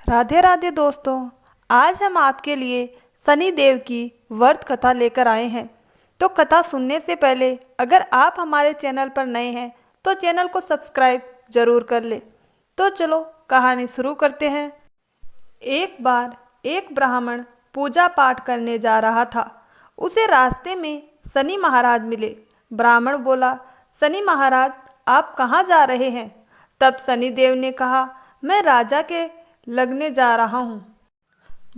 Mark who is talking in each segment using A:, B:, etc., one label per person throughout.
A: राधे राधे दोस्तों, आज हम आपके लिए शनि देव की व्रत कथा लेकर आए हैं। तो कथा सुनने से पहले अगर आप हमारे चैनल पर नए हैं तो चैनल को सब्सक्राइब जरूर कर ले। तो चलो कहानी शुरू करते हैं। एक बार एक ब्राह्मण पूजा पाठ करने जा रहा था। उसे रास्ते में शनि महाराज मिले। ब्राह्मण बोला, शनि महाराज आप कहाँ जा रहे हैं? तब शनि देव ने कहा, मैं राजा के लगने जा रहा हूँ।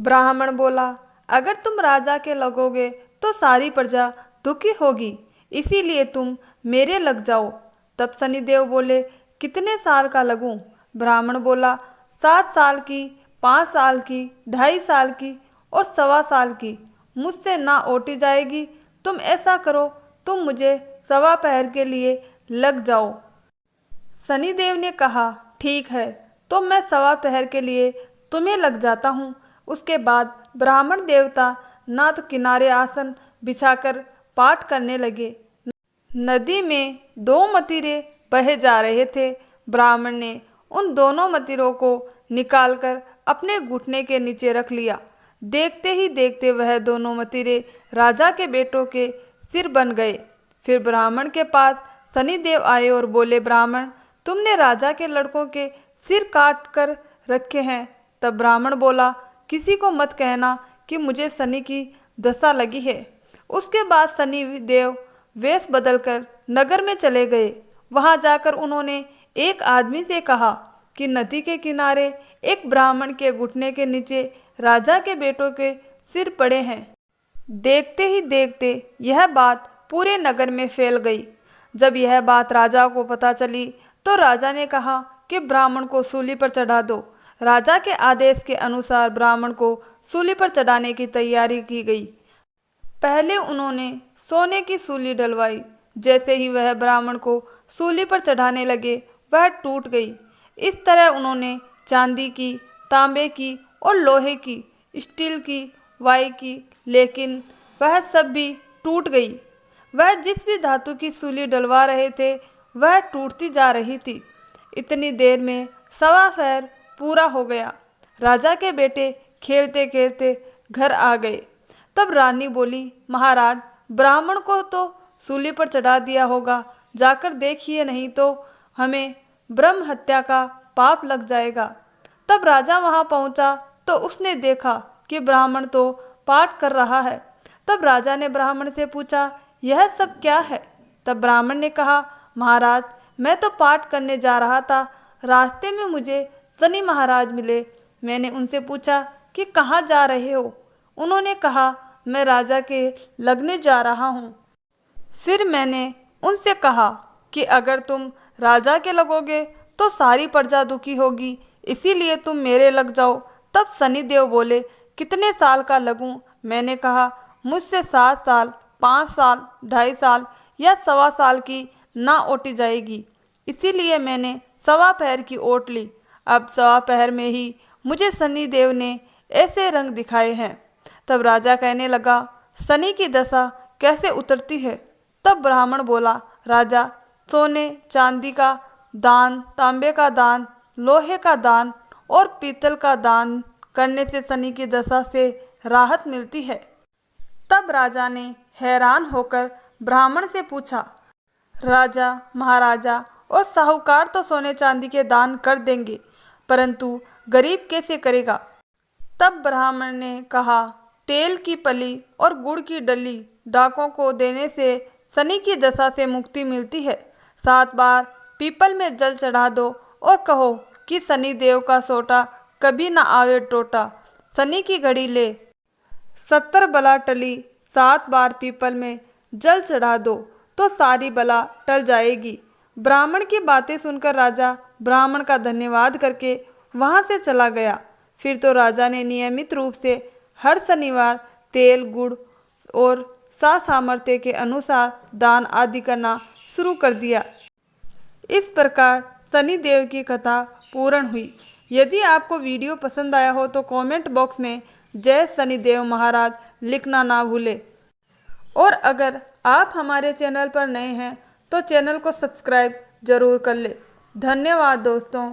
A: ब्राह्मण बोला, अगर तुम राजा के लगोगे तो सारी प्रजा दुखी होगी, इसीलिए तुम मेरे लग जाओ। तब शनिदेव बोले, कितने साल का लगूं? ब्राह्मण बोला, 7 साल की, 5 साल की, 2.5 साल की और 1.25 साल की। मुझसे ना ओटी जाएगी। तुम ऐसा करो, तुम मुझे 1.25 पहर के लिए लग जाओ। शनिदेव ने कहा, ठीक है, तो मैं 1.25 पहर के लिए तुम्हें लग जाता हूँ। उसके बाद ब्राह्मण देवता ना तो किनारे आसन बिछाकर पाठ करने लगे। नदी में 2 मतीरे बहे जा रहे थे। ब्राह्मण ने उन दोनों मतीरों को निकालकर अपने घुटने के नीचे रख लिया। देखते ही देखते वह दोनों मतीरे राजा के बेटों के सिर बन गए। फिर ब्राह्मण के पास शनिदेव आए और बोले, ब्राह्मण, तुमने राजा के लड़कों के सिर काट कर रखे हैं। तब ब्राह्मण बोला, किसी को मत कहना कि मुझे शनि की दशा लगी है। उसके बाद शनि देव वेश बदलकर नगर में चले गए। वहां जाकर उन्होंने एक आदमी से कहा कि नदी के किनारे एक ब्राह्मण के घुटने के नीचे राजा के बेटों के सिर पड़े हैं। देखते ही देखते यह बात पूरे नगर में फैल गई। जब यह बात राजा को पता चली तो राजा ने कहा कि ब्राह्मण को सूली पर चढ़ा दो। राजा के आदेश के अनुसार ब्राह्मण को सूली पर चढ़ाने की तैयारी की गई। पहले उन्होंने सोने की सूली डलवाई। जैसे ही वह ब्राह्मण को सूली पर चढ़ाने लगे, वह टूट गई। इस तरह उन्होंने चांदी की, तांबे की और लोहे की, स्टील की, वाई की, लेकिन वह सब भी टूट गई। वह जिस भी धातु की सूली डलवा रहे थे वह टूटती जा रही थी। इतनी देर में 1.25 पहर पूरा हो गया। राजा के बेटे खेलते खेलते घर आ गए। तब रानी बोली, महाराज, ब्राह्मण को तो सूली पर चढ़ा दिया होगा, जाकर देखिए, नहीं तो हमें ब्रह्म हत्या का पाप लग जाएगा। तब राजा वहां पहुंचा तो उसने देखा कि ब्राह्मण तो पाठ कर रहा है। तब राजा ने ब्राह्मण से पूछा, यह सब क्या है? तब ब्राह्मण ने कहा, महाराज, मैं तो पाठ करने जा रहा था। रास्ते में मुझे शनि महाराज मिले। मैंने उनसे पूछा कि कहाँ जा रहे हो? उन्होंने कहा, मैं राजा के लगने जा रहा हूँ। फिर मैंने उनसे कहा कि अगर तुम राजा के लगोगे तो सारी प्रजा दुखी होगी, इसीलिए तुम मेरे लग जाओ। तब शनिदेव बोले, कितने साल का लगूं? मैंने कहा, मुझसे 7 साल, 5 साल, 2.5 साल या 1.25 साल की ना ओटी जाएगी, इसीलिए मैंने 1.25 पहर की ओट ली। अब 1.25 पहर में ही मुझे शनि देव ने ऐसे रंग दिखाए हैं। तब राजा कहने लगा, शनि की दशा कैसे उतरती है? तब ब्राह्मण बोला, राजा, सोने चांदी का दान, तांबे का दान, लोहे का दान और पीतल का दान करने से शनि की दशा से राहत मिलती है। तब राजा ने हैरान होकर ब्राह्मण से पूछा, राजा, महाराजा और साहूकार तो सोने चांदी के दान कर देंगे, परंतु गरीब कैसे करेगा? तब ब्राह्मण ने कहा, तेल की पली और गुड़ की डली डाकों को देने से शनि की दशा से मुक्ति मिलती है। 7 बार पीपल में जल चढ़ा दो और कहो कि शनि देव का सोटा कभी ना आवे टोटा। शनि की घड़ी ले 70 बला टली, 7 बार पीपल में जल चढ़ा दो तो सारी बला टल जाएगी। ब्राह्मण की बातें सुनकर राजा ब्राह्मण का धन्यवाद करके वहां से चला गया। फिर तो राजा ने नियमित रूप से हर शनिवार तेल, गुड़ और सामर्थ्य के अनुसार दान आदि करना शुरू कर दिया। इस प्रकार शनि देव की कथा पूर्ण हुई। यदि आपको वीडियो पसंद आया हो तो कमेंट बॉक्स में जय शनिदेव महाराज लिखना ना भूले। और अगर आप हमारे चैनल पर नए हैं तो चैनल को सब्सक्राइब जरूर कर ले। धन्यवाद दोस्तों।